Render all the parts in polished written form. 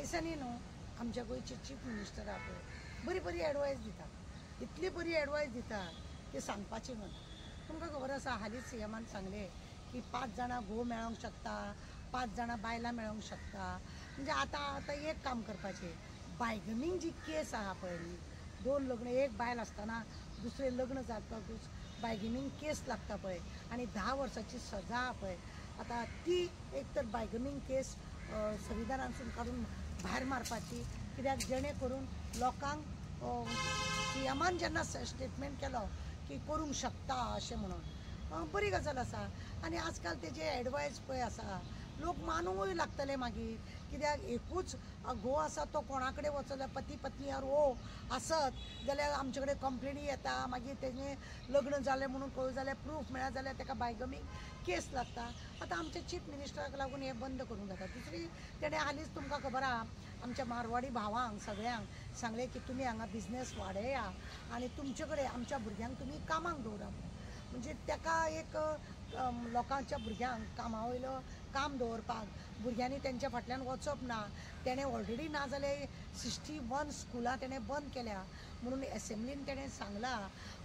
ह्या दिसांनी न्हू आमच्या गोंयचे चीफ मिनिस्टर आहा पळय बरी बरी एडवायस दिता, इतली बरी एडवायस दिता की सांगपाची न्हू. तुमकां खबर आसा हालींच सीएमान सांगले की 5 जाणां घोव मेळोंक शकता, 5 जाणां बायलां मेळोंक शकता. म्हणजे आतां एक काम करपाचें, बायगमींग जी केस आहा पळय न्ही, 2 लग्न एक बायल आसतना दुसरें लग्न जातकूच बायगमींग केस लागता पळय आनी 10 वर्सांची सजा आहा पळय, आतां ती एक तर बायगमींग केस संविधानांतसून काडून भायर मारपाची, कित्याक जेणे करून लोकांक सीएमान जेन्ना स्टेटमेंट केलो की करूंक शकता अशें म्हणून बरी गजाल आसा. आनी आजकाल तेजे एडवायस पळय आसा लोक मानूंकूय लागतले मागीर, कित्याक एकूच घोव आसा तो कोणा कडेन वचलो पती पत्नी आर ओ आसत जाल्यार आमचे कडेन कंप्लेनी येता, मागीर तेजें लग्न जालें म्हणून कळूं जाल्यार प्रूफ मेळ्ळा जाल्यार ताका बायगमींग केस लागता. आतां आमच्या चीफ मिनिस्टराक लागून हें बंद करूंक जाता. दुसरी तेणें हालींच तुमकां खबर आहा आमच्या मारवाडी भावांक सगळ्यांक सांगलें की तुमी हांगा बिझनेस वाडया आनी तुमचे कडेन आमच्या भुरग्यांक तुमी कामाक दवरा. म्हणजे ताका एक लोकांच्या भुरग्यांक कामा वयलो काम दवरपाक, भुरग्यांनी तेंच्या फाटल्यान वचप ना. तेणें ऑलरेडी ना जाल्यार 61 स्कुलां तेणें बंद केल्या म्हणून एसेंब्लीन तेणें सांगलां.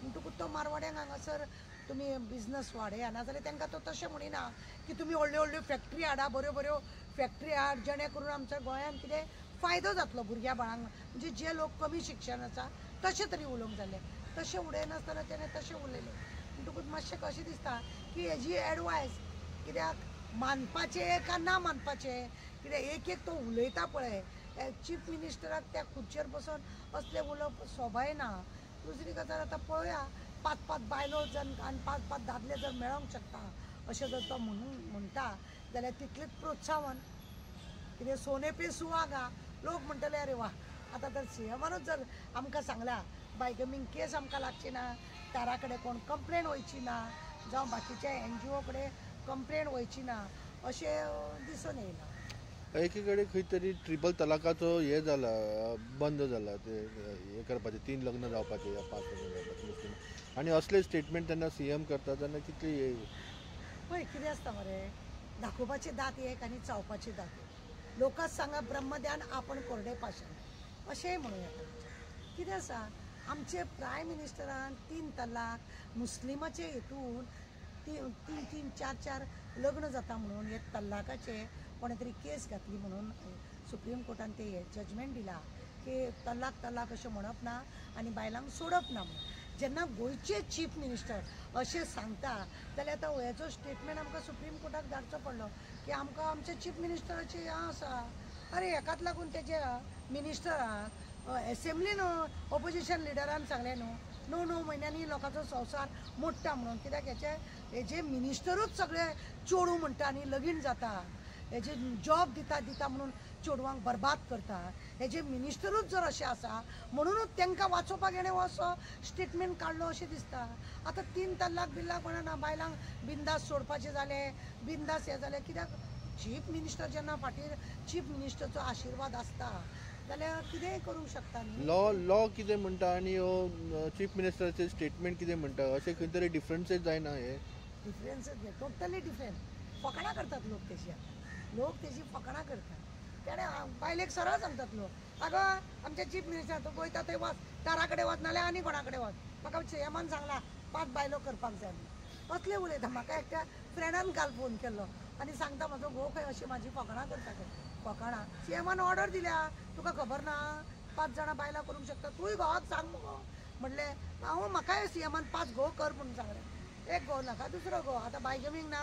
म्हणटकूच तो मारवाड्यांक हांगासर तुमी बिझनस वाडया, ना जाल्यार तांकां तो तशें म्हणिना की तुमी व्हडल्यो व्हडल्यो फॅक्टरी हाडा, बऱ्यो बऱ्यो फॅक्टरी हाड जेणे करून आमच्या गोंयांत कितें फायदो जातलो भुरग्यां बाळांक. म्हणजे जे लोक कमी शिक्षण आसा तशें तरी उलोवंक जालें, तशें उडयनासतना तेणें तशें उलयलें. म्हणटकूच मातशें कशें दिसता की हेजी एडवायस कित्याक मानपाचें काय ना मानपाचें, कित्याक एक तो उलयता पळय चीफ मिनिस्टराक त्या खुर्चेर बसून असलें उलोवप सोबाय ना. दुसरी गजाल आतां पळोवया 5-5 बायलो जर आनी 5-5 दादले जर मेळोंक शकता अशें जर तो म्हणटा जाल्यार तितलेंच प्रोत्साहन. कितें सोने पे सुहागा, लोक म्हणटले अरे वा आतां तर सीएमानूच जर आमकां सांगला बायगमींग केस आमकां लागची ना, तारा कडेन कोण कंप्लेन वयची ना, जावं बाकीच्या NGO कडेन कंप्लेन वयची ना अशें दिसून येयला. एके कडेन खंय तरी ट्रिपल तलाकाचो हे जाला, बंद जाला ते हे करपाचें 3 लग्न जावपाचें या 5 लग्न जावपाचें मुस्लीम. आनी असले स्टेटमेंट तेन्ना सीएम करता तेन्ना कितली पळय कितें आसता मरे, दाखोवपाची दात एक आनी चावपाची दात एक. लोकांच सांगा ब्रह्मध्यान आपण कोरडे पाशाण अशेंय म्हणूं येता. कितें आसा आमचे प्रायम मिनिस्टरान 3 तलाक मुस्लिमाचे हितून 3-3, 4-4 लग्न जाता म्हणून हे तलाकाचे कोणे तरी केस घातली म्हणून सुप्रीम कोर्टान ते जजमेंट दिला की तलाक अशें म्हणप ना आनी बायलांक सोडप ना म्हणून. जेन्ना गोंयचे चीफ मिनिस्टर अशें सांगता जाल्यार आतां हेजो स्टेटमेंट आमकां सुप्रीम कोर्टाक धाडचो पडलो की आमकां आमच्या चीफ मिनिस्टराची हें आसा. अरे हेकाच लागून तेजे मिनिस्टराक एसेंब्लीन ऑपोजिशन लिडरान सांगलें न्हू 9 म्हयन्यांनी लोकांचो संवसार मोडटा म्हणून. कित्याक हेजे मिनिस्टरूच सगळे चोडू म्हणटा आनी लगीन जाता, हेजे जॉब दिता म्हणून चेडवांक बरबाद करता, हेजे मिनिस्टरूच जर अशें आसा म्हणूनच तांकां वाचोवपाक हेणें असो स्टेटमेंट काडलो अशें दिसता. आतां 3 तलाक बिल्लाक म्हणना बायलांक बिंदास सोडपाचें जालें, बिंदास हें जालें. कित्याक चीफ मिनिस्टर जेन्ना फाटीर चीफ मिनिस्टरचो आशिर्वाद आसता जाल्यार कितेंय करूंक शकता न्ही. लॉ कितें म्हणटा आनी चीफ मिनिस्टराचें स्टेटमेंट कितें म्हणटा अशें खंय तरी डिफरन्सीस जायना. हे डिफरन्सच नाही, टोटली डिफरंट. फकाणां करतात लोक तेजी, लोक तेजी फकाणां करतात. तेणें बायलेक सरळ सांगतात लोक आगो आमचे चीफ मिनिस्टर तूं गोंयता थंय वच, तारा कडेन वच नाल्यार आनी कोणा कडेन वच, म्हाका सीएमान सांगला 5 बायलो करपाक जाय म्हणून. असले उलयता. म्हाका एकट्या फ्रेंडान काल फोन केल्लो आनी सांगता म्हाजो घोव खंय अशी म्हाजी फकाणां करता खंय. फकाणां सीएमान ऑर्डर दिल्या, तुका खबर ना 5 जाणां बायलां करूंक शकता, तूंय घोवाक सांग मुगो. म्हणलें हांव म्हाकाय सीएमान 5 घोव कर म्हणून सांगलें. एक घोव नाका दुसरो घोव. आतां बायगमींग ना,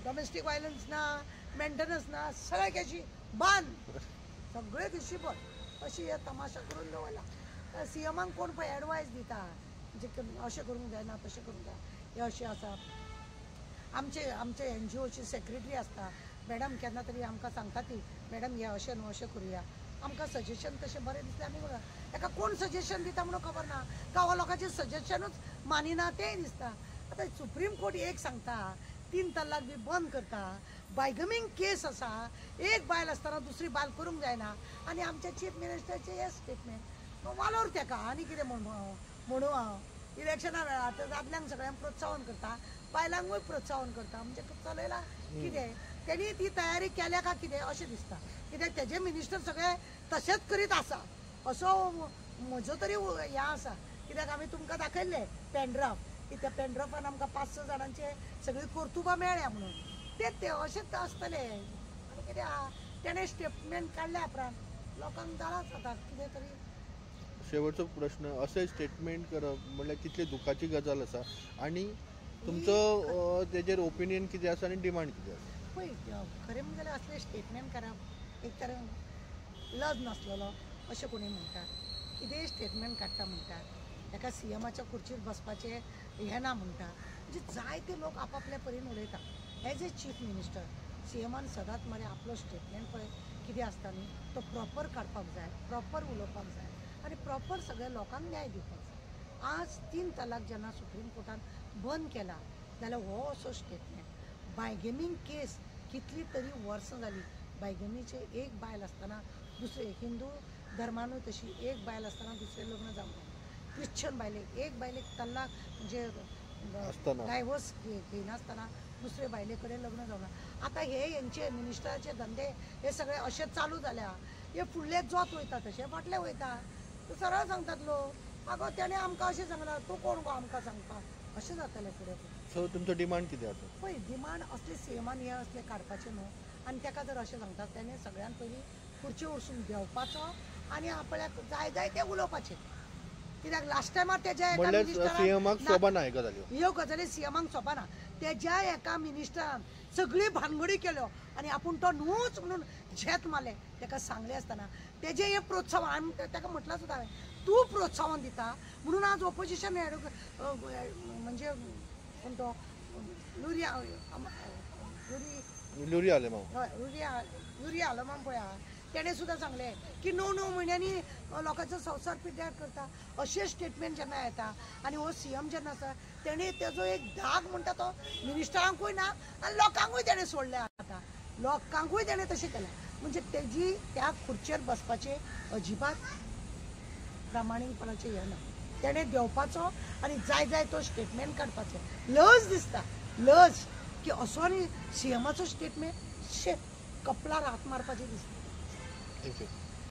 डोमेस्टीक वायलन्स ना, मेंटेनन्स ना, सगळे केशी बंद, सगळे केशी बंद अशी हे तमाशा करून दवरला. सीएमाक कोण पळय एडवायस दिता म्हणजे अशें करूंक जायना तशें करूंक जाय हे अशें आसा. आमचे NGOची सेक्रेटरी आसता मॅडम, केन्ना तरी आमकां सांगता ती मॅडम हे अशें न्हू अशें करुया. आमकां सजेशन तशें बरें दिसलें आमी म्हणून ताका कोण सजेशन दिता म्हणून खबर ना, गांवा लोकांचें सजेशनूच मानिना तेंय दिसता. आतां सुप्रीम कोर्ट एक सांगता 3 तलाक बी बंद करता, बायगमींग केस आसा, एक बायल आसतना दुसरी बायल करूंक जायना आनी आमच्या चीफ मिनिस्टरचे हे स्टेटमेंट वालोर ताका आनी कितें म्हणू हांव. इलेक्शना वेळार तर दादल्यांक सगळ्यांक प्रोत्साहन करता, बायलांकूय प्रोत्साहन करता. म्हणजे चलयला कितें तेणी ती तयारी केल्या काय कितें अशें दिसता. कित्याक तेजे मिनिस्टर सगळे तशेंच करीत आसा असो म्हजो तरी हें आसा कित्याक आमी तुमकां दाखयल्ले पेनड्राफ की त्या पेनड्राफान आमकां 5-6 जाणांचे सगळी कर्तुबां मेळ्ळ्या म्हणून ते अशेंच आसतले आनी कितें आहा तेणें स्टेटमेंट काडल्या उपरांत लोकांक जालाच आतां कितें तरी. शेवटचो प्रश्न, असे स्टेटमेंट करप म्हणल्यार कितली दुखाची गजाल आसा आणि तुमचो तेजेर ओपिनियन कितें आसा आनी डिमांड कितें आसा? पळय खरें म्हणजे जाल्यार असले स्टेटमेंट करप एक तर लज नासलेलो अशें कोणी म्हणटात, कितेंय स्टेटमेंट काडटा म्हणटात, एका सीएमाच्या खुर्चीर बसपाचें हें ना म्हणटा, म्हणजे जायते लोक आपापल्या परीन उलयता. एज ए चीफ मिनिस्टर सीएमान सदांच मरे आपलो स्टेटमेंट पळय कितें आसता न्ही तो प्रॉपर काडपाक जाय, प्रॉपर उलोवपाक जाय आनी प्रॉपर सगळ्या लोकांक न्याय दिवपाक जाय. आज 3 तलाक जेन्ना सुप्रीम कोर्टान बंद केला जाल्यार हो असो स्टेटमेंट बायगेमींग केस कितली तरी वर्सां जाली. बायगेमीचे एक बायल आसतना दुसरे हिंदू धर्मानूय तशी एक बायल आसतना दुसरें लग्न जावंक ना. क्रिश्चन बायलेक एक बायलेक तलाक म्हणजे डायवोर्स घेयनासतना दुसरे बायले कडेन लग्न जावंक ना. आतां हेंचे मिनिस्टराचे धंदे हे सगळे अशे चालू जाल्या. हे फुडले जोत वयता तशे फाटले वयता. सरळ सांगतात लोक आगो तेणे आमकां अशें सांगलां तूं कोण गो आमकां सांगपाक अशें जातालें फुडें. सो तुमचो डिमांड कितें आसा? पळय डिमांड असले सीएमान हे असले काडपाचे न्हू आनी ताका जर अशें सांगतात तेणे सगळ्यान पयलीं खुर्ची वरसून देंवपाचो आनी आपल्याक जाय जाय तें उलोवपाचें. कित्याक लास्ट टायमार तेज्या एका सीएमाक शोभना हे गजाली, ह्यो गजाली सीएमाक शोभना. तेज्या एका मिनिस्टरान सगळी भानगडी केल्यो आनी आपूण तो न्हूच म्हणून झेत मारले. ताका सांगले आसतना तेजें हें प्रोत्साहन आमी ताका म्हटलां सुद्दां हांवें तूं प्रोत्साहन दिता म्हणून आज ऑपोजिशन म्हणजे कोण तो लुरी लुरी आलमाम पळय आहा तेणें सुद्दां सांगलें की 9 म्हयन्यांनी लोकांचो संवसार पिड्ड्यार करता. अशें स्टेटमेंट जेन्ना येता आनी हो सीएम जेन्ना आसा तेणें तेजो एक धाक म्हणटा तो मिनिस्टरांकूय ना आनी लोकांकूय तेणें सोडलें. आतां लोकांकूय तेणें तशें केलें म्हणजे तेजी त्या खुर्चेर बसपाचें अजिबात प्रामाणीकपणाचें हें ना. तेणें देंवपाचो आनी जाय जाय तो स्टेटमेंट काडपाचो. लज दिसता लज की असो आनी सीएमाचो स्टेटमेंट कपलार हात मारपाचें दिसता. थँक्यू.